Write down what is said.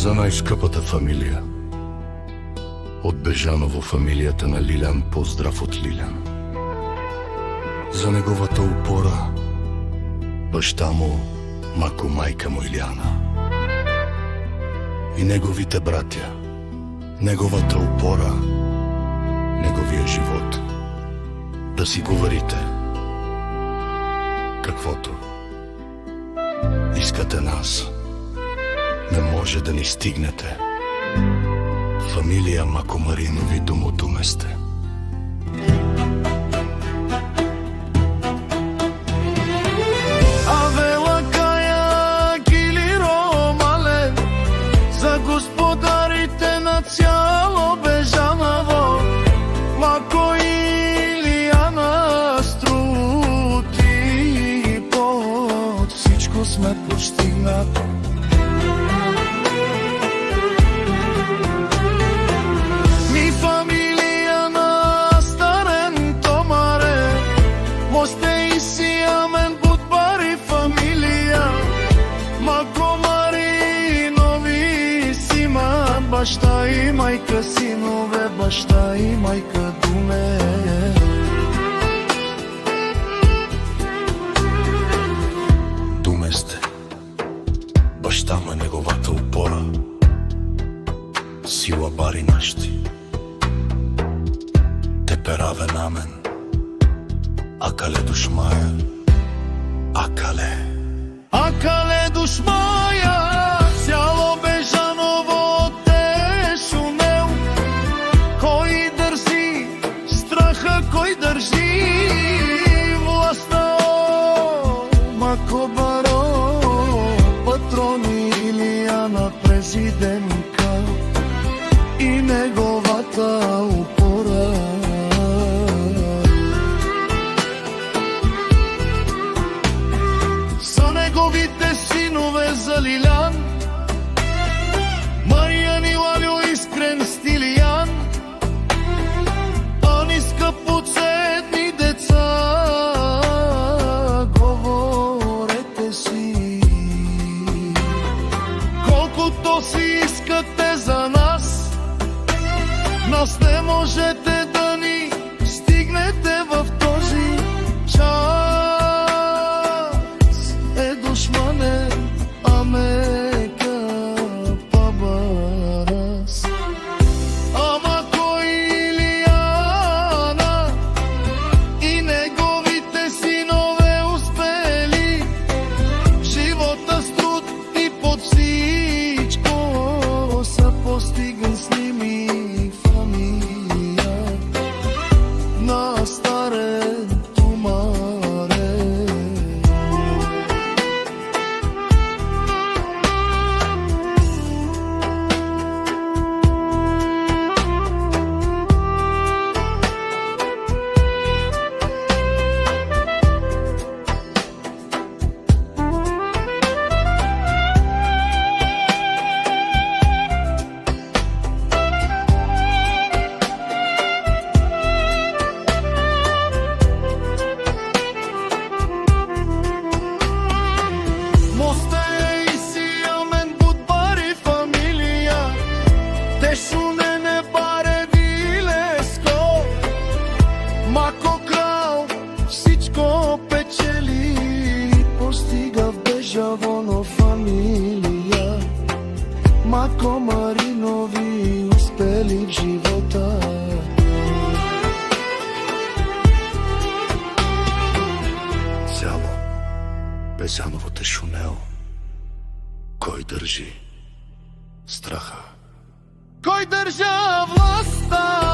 За најскъпата фамилија од Бежаново, фамилијата на Лилян, поздрав од Лилян. За неговата упора, башта му, мако мајка му Илијана. И неговите братја, неговата упора, неговия живот. Да си говорите каквото искате нас, не може да ни стигнете. Фамилија Макомаринови домодуме сте. Авела кајак или ромален за господарите на цяло Бежаново, Мако Илијана, Струти, под всичко сме постигнати. Башта и мајка, синове, башта и мајка думе. Думе сте, башта ме неговата упора, сила бари нашти, те пераве на мен, акале душмаја, акале. Акале душмаја, цяло Бежаново кој држи власта, Мако Баро, патрони Илијана, президентка и неговата упора. За неговите синове, за Лилян, Маријан и Лалјо, Искрен, Стилијан, скъпоценни деца, говорете си колкото си искате за нас, нас не можете да ни стигнете в този час. Е душманен Амека Пабарас. Постиган с ними фамилија на старен тумаре. Мако крал всичко печели, постига в Бежаново фамилија. Мако Маринови успели в живота. Цяло Бежаново те шумео, кој држи страха? Кој држа власта?